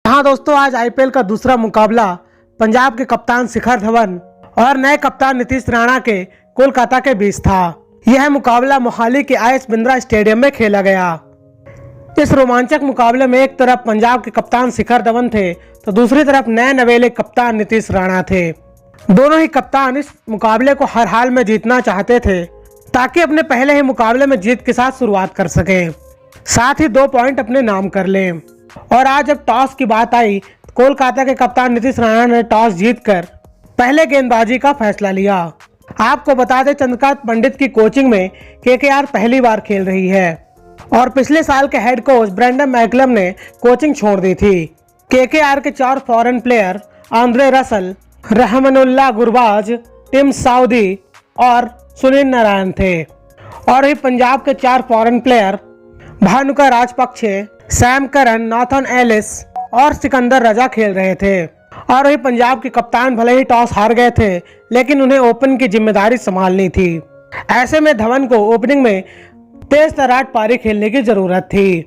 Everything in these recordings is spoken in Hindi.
हाँ दोस्तों, आज आईपीएल का दूसरा मुकाबला पंजाब के कप्तान शिखर धवन और नए कप्तान नीतीश राणा के कोलकाता के बीच था। यह मुकाबला मोहाली के आईएस बिंद्रा स्टेडियम में खेला गया। इस रोमांचक मुकाबले में एक तरफ पंजाब के कप्तान शिखर धवन थे तो दूसरी तरफ नए नवेले कप्तान नीतीश राणा थे। दोनों ही कप्तान इस मुकाबले को हर हाल में जीतना चाहते थे ताकि अपने पहले ही मुकाबले में जीत के साथ शुरुआत कर सकें, साथ ही 2 पॉइंट अपने नाम कर लें। और आज जब टॉस की बात आई तो कोलकाता के कप्तान नीतीश राणा ने टॉस जीतकर पहले गेंदबाजी का फैसला लिया। आपको बता दें, चंद्रकांत पंडित की कोचिंग में केकेआर पहली बार खेल रही है और पिछले साल के हेड कोच ब्रेंडन मैकलम ने कोचिंग छोड़ दी थी। केकेआर के 4 foreign player Andre Russell, Rahmanullah Gurbaz, Tim Southee और सुनील नारायण थे और ही पंजाब के 4 foreign player Bhanuka Rajapaksa, Sam Curran, Nathan Ellis और सिकंदर रजा खेल रहे थे। और वही पंजाब के कप्तान भले ही टॉस हार गए थे लेकिन उन्हें ओपन की जिम्मेदारी संभालनी थी। ऐसे में धवन को ओपनिंग में तेज तर्रार पारी खेलने की जरूरत थी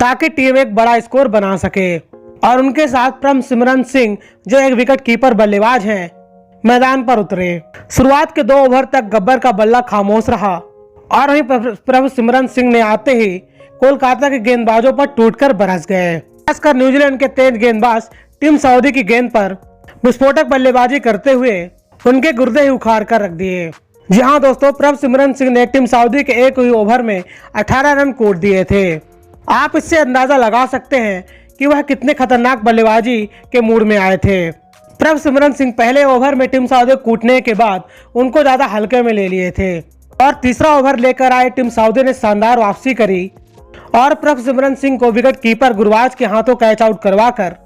ताकि टीम एक बड़ा स्कोर बना सके। और उनके साथ प्रभसिमरन सिंह जो एक विकेट कीपर बल्लेबाज हैं, मैदान पर उतरे। शुरुआत के 2 ओवर तक गब्बर का बल्ला खामोश रहा और वहीं प्रभसिमरन सिंह ने आते ही कोलकाता के गेंदबाजों पर टूटकर बरस गए। खासकर न्यूजीलैंड के तेज गेंदबाज टिम साउदी की गेंद पर विस्फोटक बल्लेबाजी करते हुए उनके गुर्दे ही उखाड़ कर रख दिए। जी हाँ दोस्तों, प्रभसिमरन सिंह ने टिम साउदी के एक ही ओवर में 18 रन कूट दिए थे। आप इससे अंदाजा लगा सकते हैं कि वह कितने खतरनाक बल्लेबाजी के मूड में आए थे। प्रभसिमरन सिंह पहले ओवर में टिम साउदी कूटने के बाद उनको ज्यादा हल्के में ले लिए थे और तीसरा ओवर लेकर आए टिम साउदी ने शानदार वापसी करी और प्रभसिमरन सिंह को विकेट कीपर गुरबाज के हाथों कैच आउट करवाकर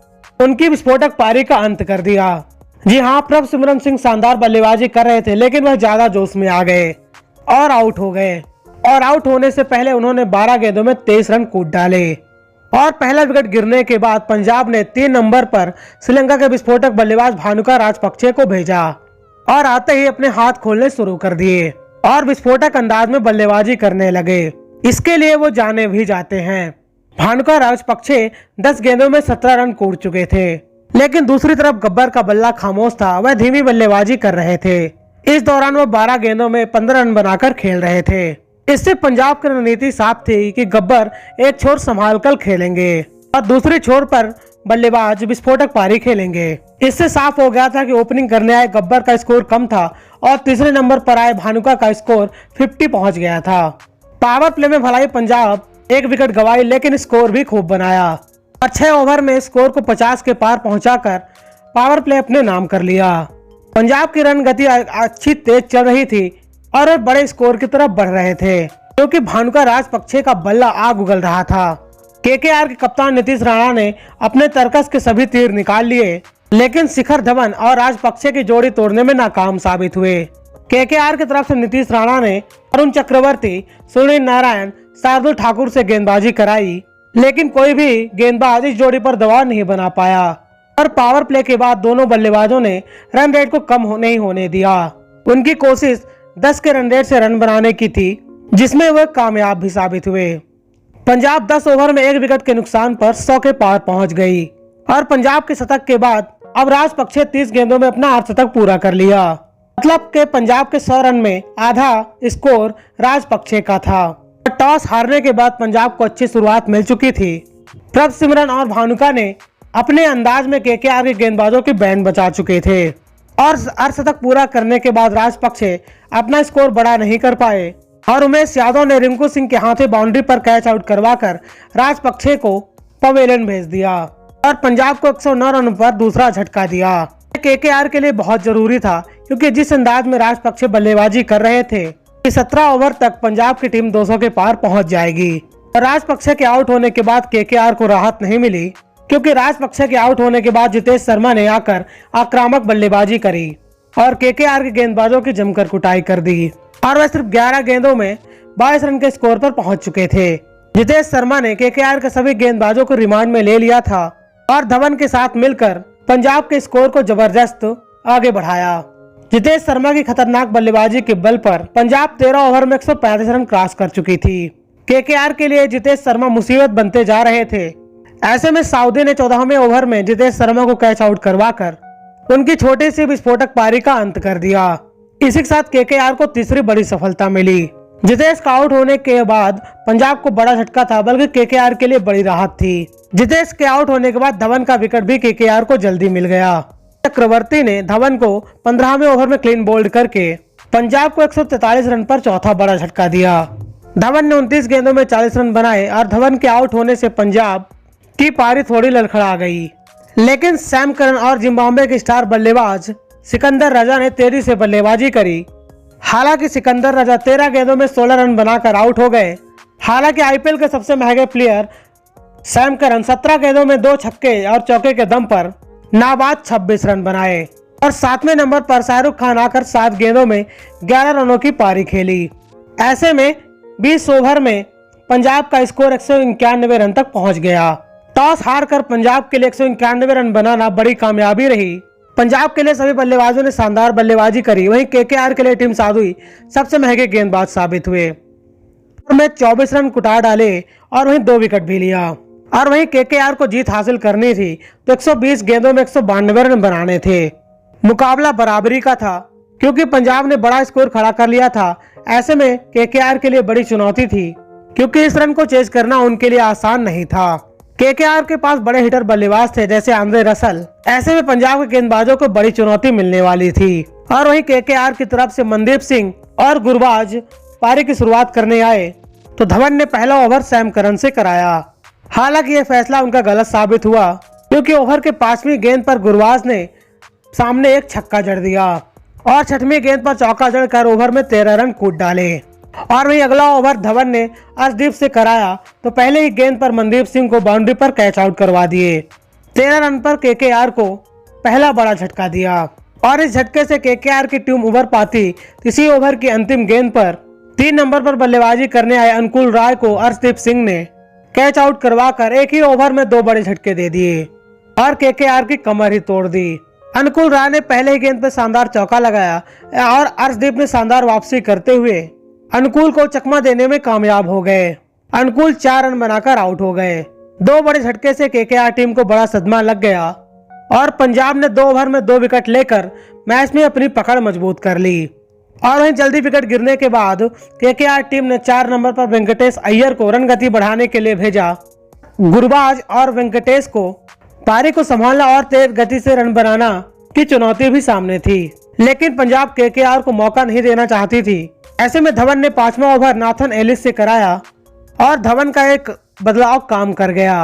उनकी विस्फोटक पारी का अंत कर दिया। जी हाँ, प्रभसिमरन सिंह शानदार बल्लेबाजी कर रहे थे लेकिन वह ज्यादा जोश में आ गए और आउट हो गए। और आउट होने से पहले उन्होंने 12 गेंदों में 23 रन कूट डाले और पहला विकेट गिरने के बाद पंजाब ने 3 नंबर पर श्रीलंका के विस्फोटक बल्लेबाज भानुका राजपक्षे को भेजा और आते ही अपने हाथ खोलने शुरू कर दिए और विस्फोटक अंदाज में बल्लेबाजी करने लगे। इसके लिए वो जाने भी जाते हैं। भानुका राजपक्षे 10 गेंदों में 17 रन कूट चुके थे लेकिन दूसरी तरफ गब्बर का बल्ला खामोश था, वह धीमी बल्लेबाजी कर रहे थे। इस दौरान वह 12 गेंदों में 15 रन बनाकर खेल रहे थे। इससे पंजाब की रणनीति साफ थी कि गब्बर एक छोर संभाल कर खेलेंगे और दूसरे छोर पर बल्लेबाज विस्फोटक पारी खेलेंगे। इससे साफ हो गया था कि ओपनिंग करने आए गब्बर का स्कोर कम था और तीसरे नंबर पर आए भानुका का स्कोर 50 पहुंच गया था। पावर प्ले में भलाई पंजाब 1 विकेट गंवाई लेकिन स्कोर भी खूब बनाया और 6 ओवर में स्कोर को 50 के पार पहुंचाकर पावर प्ले अपने नाम कर लिया। पंजाब की रन गति अच्छी तेज चल रही थी और वे बड़े स्कोर की तरफ बढ़ रहे थे क्योंकि भानुका राजपक्षे का बल्ला आग उगल रहा था। केकेआर के कप्तान नीतीश राणा ने अपने तर्कस के सभी तीर निकाल लिए लेकिन शिखर धवन और राजपक्षे की जोड़ी तोड़ने में नाकाम साबित हुए। केकेआर की तरफ से नीतीश राणा ने अरुण चक्रवर्ती, सुनील नारायण, शार्दुल ठाकुर से गेंदबाजी कराई लेकिन कोई भी गेंदबाज इस जोड़ी पर दबाव नहीं बना पाया और पावर प्ले के बाद दोनों बल्लेबाजों ने रन रेट को कम नहीं होने दिया। उनकी कोशिश 10 के रन रेट से रन बनाने की थी जिसमें वह कामयाब भी साबित हुए। पंजाब 10 ओवर में 1 विकेट के नुकसान पर 100 के पार पहुंच गई और पंजाब के शतक के बाद अब राजपक्षे 30 गेंदों में अपना अर्धशतक पूरा कर लिया। मतलब के पंजाब के 100 रन में आधा स्कोर राजपक्षे का था। टॉस हारने के बाद पंजाब को अच्छी शुरुआत मिल चुकी थी। प्रभसिमरन और भानुका ने अपने अंदाज में केकेआर के गेंदबाजों की बैंड बचा चुके थे और अर्धशतक पूरा करने के बाद राजपक्षे अपना स्कोर बड़ा नहीं कर पाए और उमेश यादव ने रिंकू सिंह के हाथे बाउंड्री पर कैच आउट करवाकर राजपक्षे को पवेलियन भेज दिया और पंजाब को 109 रन पर दूसरा झटका दिया। केकेआर के लिए बहुत जरूरी था क्योंकि जिस अंदाज में राजपक्षे बल्लेबाजी कर रहे थे कि 17 ओवर तक पंजाब की टीम 200 के पार पहुंच जाएगी। और राजपक्षे के आउट होने के बाद केकेआर को राहत नहीं मिली क्योंकि राजपक्षे के आउट होने के बाद जितेश शर्मा ने आकर आक्रामक बल्लेबाजी करी और केकेआर के गेंदबाजों की जमकर कुटाई कर दी और वह सिर्फ 11 गेंदों में 22 रन के स्कोर पर पहुंच चुके थे। जितेश शर्मा ने केकेआर के सभी गेंदबाजों को रिमांड में ले लिया था और धवन के साथ मिलकर पंजाब के स्कोर को जबरदस्त आगे बढ़ाया। जितेश शर्मा की खतरनाक बल्लेबाजी के बल पर पंजाब 13 ओवर में 135 रन क्रॉस कर चुकी थी। केकेआर के लिए जितेश शर्मा मुसीबत बनते जा रहे थे। ऐसे में साउदी ने 14वें ओवर में जितेश शर्मा को कैच आउट करवाकर उनकी छोटी सी विस्फोटक पारी का अंत कर दिया। इसी के साथ केकेआर को तीसरी बड़ी सफलता मिली। जितेश का आउट होने के बाद पंजाब को बड़ा झटका था, बल्कि केकेआर के लिए बड़ी राहत थी। जितेश के आउट होने के बाद धवन का विकेट भी केकेआर को जल्दी मिल गया। चक्रवर्ती ने धवन को 15वें ओवर में क्लीन बोल्ड करके पंजाब को 143 रन पर चौथा बड़ा झटका दिया। धवन ने 29 गेंदों में 40 रन बनाए और धवन के आउट होने से पंजाब की पारी थोड़ी लड़खड़ा गई। लेकिन सैम करन और जिम्बाब्वे के स्टार बल्लेबाज सिकंदर रजा ने तेजी से बल्लेबाजी करी। हालांकि सिकंदर रजा 13 गेंदों में 16 रन बनाकर आउट हो गए। हालांकि आईपीएल के सबसे महंगे प्लेयर सैम करन 17 गेंदों में 2 छक्के और चौके के दम पर नाबाद 26 रन बनाए और 7वें नंबर पर शाहरुख खान आकर 7 गेंदों में 11 रनों की पारी खेली। ऐसे में 20 ओवर में पंजाब का स्कोर 191 रन तक पहुंच गया। टॉस हारकर पंजाब के लिए 191 रन बनाना बड़ी कामयाबी रही। पंजाब के लिए सभी बल्लेबाजों ने शानदार बल्लेबाजी करी। वहीं केकेआर के लिए टीम साधुई सबसे महंगे गेंदबाज साबित हुए और मैच 24 रन कुटा डाले और वहीं 2 विकेट भी लिया। और वहीं केकेआर को जीत हासिल करनी थी तो 120 गेंदों में 192 रन बनाने थे। मुकाबला बराबरी का था क्योंकि पंजाब ने बड़ा स्कोर खड़ा कर लिया था। ऐसे में केकेआर के लिए बड़ी चुनौती थी क्योंकि इस रन को चेज करना उनके लिए आसान नहीं था। केकेआर के पास बड़े हिटर बल्लेबाज थे जैसे आंद्रे रसल। ऐसे में पंजाब के गेंदबाजों को बड़ी चुनौती मिलने वाली थी। और वहीं केकेआर की तरफ से मनदीप सिंह और गुरबाज पारी की शुरुआत करने आए तो धवन ने पहला ओवर सैम करन से कराया। हालांकि यह फैसला उनका गलत साबित हुआ क्योंकि ओवर के 5वीं गेंद पर गुरबाज ने सामने एक छक्का जड़ दिया और 6वीं गेंद पर चौका जड़कर ओवर में 13 रन कूद डाले। और वहीं अगला ओवर धवन ने अर्शदीप से कराया तो पहले ही गेंद पर मनदीप सिंह को बाउंड्री पर कैच आउट करवा दिए। 13 रन पर केकेआर को पहला बड़ा झटका दिया और इस झटके से केकेआर की टीम उभर पाती। इसी ओवर की अंतिम गेंद पर 3 नंबर पर बल्लेबाजी करने आए अनुकूल राय को अर्शदीप सिंह ने कैच आउट करवाकर एक ही ओवर में 2 बड़े झटके दे दिए और केकेआर की कमर ही तोड़ दी। अनुकूल राय ने पहले ही गेंद पर शानदार चौका लगाया और अर्शदीप ने शानदार वापसी करते हुए अनुकूल को चकमा देने में कामयाब हो गए। अनुकूल 4 रन बनाकर आउट हो गए। 2 बड़े झटके से केकेआर टीम को बड़ा सदमा लग गया और पंजाब ने 2 ओवर में 2 विकेट लेकर मैच में अपनी पकड़ मजबूत कर ली। और वहीं जल्दी विकेट गिरने के बाद केकेआर टीम ने 4 नंबर पर वेंकटेश अय्यर को रन गति बढ़ाने के लिए भेजा। गुरबाज और वेंकटेश को पारी को संभालना और तेज गति से रन बनाना की चुनौती भी सामने थी, लेकिन पंजाब केकेआर को मौका नहीं देना चाहती थी। ऐसे में धवन ने 5वां ओवर नाथन एलिस से कराया और धवन का एक बदलाव काम कर गया।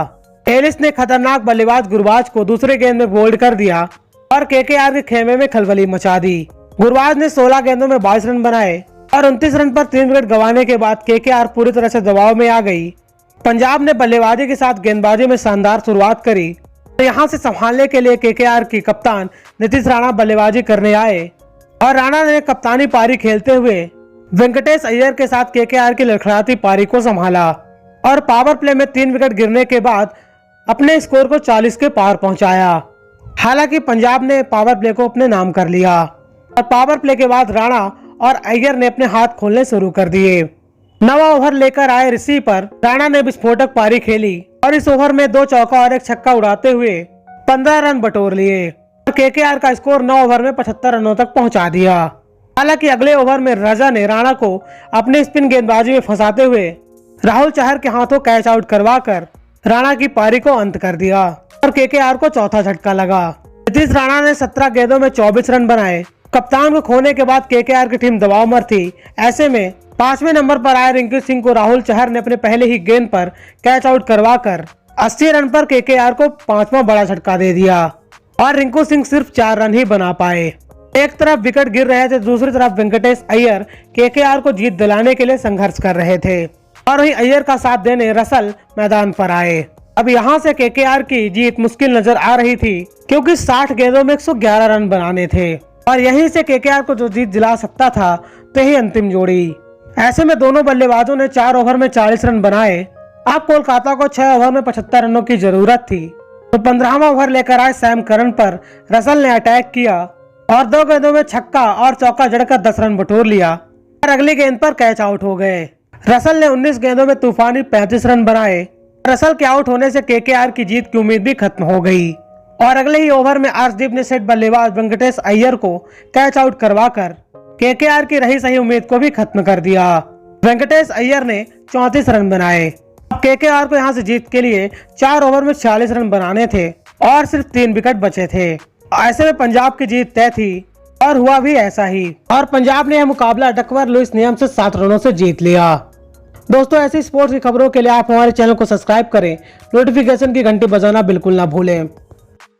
एलिस ने खतरनाक बल्लेबाज गुरबाज को दूसरे गेंद में बोल्ड कर दिया और केकेआर के खेमे में खलबली मचा दी। गुरबाज ने 16 गेंदों में 22 रन बनाए और 29 रन पर 3 विकेट गंवाने के बाद केकेआर पूरी तरह से दबाव में आ गई। पंजाब ने बल्लेबाजी के साथ गेंदबाजी में शानदार शुरुआत करी। यहां से संभालने के लिए केकेआर की कप्तान नीतीश राणा बल्लेबाजी करने आए और राणा ने कप्तानी पारी खेलते हुए वेंकटेश अय्यर के साथ केकेआर की लड़खड़ाती पारी को संभाला और पावर प्ले में 3 विकेट गिरने के बाद अपने स्कोर को 40 के पार पहुंचाया। हालांकि पंजाब ने पावर प्ले को अपने नाम कर लिया और पावर प्ले के बाद राणा और अय्यर ने अपने हाथ खोलने शुरू कर दिए। 9वां ओवर लेकर आए ऋषि पर राणा ने विस्फोटक पारी खेली और इस ओवर में 2 चौका और 1 छक्का उड़ाते हुए 15 रन बटोर लिए और केकेआर का स्कोर 9 ओवर में 75 रनों तक पहुंचा दिया। हालांकि अगले ओवर में रजा ने राणा को अपने स्पिन गेंदबाजी में फंसाते हुए राहुल चहर के हाथों कैच आउट करवाकर राणा की पारी को अंत कर दिया और केकेआर को चौथा झटका लगा। नीतीश राणा ने 17 गेंदों में 24 रन बनाए। कप्तान को खोने के बाद केकेआर की टीम दबाव में थी। ऐसे में 5वें नंबर पर आए रिंकू सिंह को राहुल चहर ने अपने पहले ही गेंद पर कैच आउट करवाकर 80 रन पर केकेआर को 5वां बड़ा झटका दे दिया और रिंकू सिंह सिर्फ 4 रन ही बना पाए। एक तरफ विकेट गिर रहे थे, दूसरी तरफ वेंकटेश अय्यर केकेआर को जीत दिलाने के लिए संघर्ष कर रहे थे और वहीं अय्यर का साथ देने रसल मैदान पर आए। अब यहां से केकेआर की जीत मुश्किल नजर आ रही थी क्योंकि 60 गेंदों में 111 रन बनाने थे और यहीं से केकेआर को जो जीत दिला सकता था तो ही अंतिम जोड़ी। ऐसे में दोनों बल्लेबाजों ने 4 ओवर में 40 रन बनाए। अब कोलकाता को 6 ओवर में 75 रनों की जरूरत थी तो 15वां ओवर लेकर आए सैम करन पर रसल ने अटैक किया और 2 गेंदों में छक्का और चौका जड़कर 10 रन बटोर लिया और अगली गेंद पर कैच आउट हो गए। रसल ने 19 गेंदों में तूफानी 35 रन बनाए। रसल के आउट होने से केकेआर की जीत की उम्मीद भी खत्म हो गई और अगले ही ओवर में अर्शदीप ने सेट बल्लेबाज वेंकटेश अय्यर को कैच आउट करवाकर केकेआर की रही सही उम्मीद को भी खत्म कर दिया। वेंकटेश अय्यर ने 34 रन बनाए। केकेआर को यहां से जीत के लिए 4 ओवर में 46 रन बनाने थे और सिर्फ 3 विकेट बचे थे। ऐसे में पंजाब की जीत तय थी और हुआ भी ऐसा ही और पंजाब ने यह मुकाबला डकवर लुईस नियम से 7 रनों से जीत लिया। दोस्तों ऐसी स्पोर्ट्स की खबरों के लिए आप हमारे चैनल को सब्सक्राइब करें, नोटिफिकेशन की घंटी बजाना बिल्कुल ना भूलें।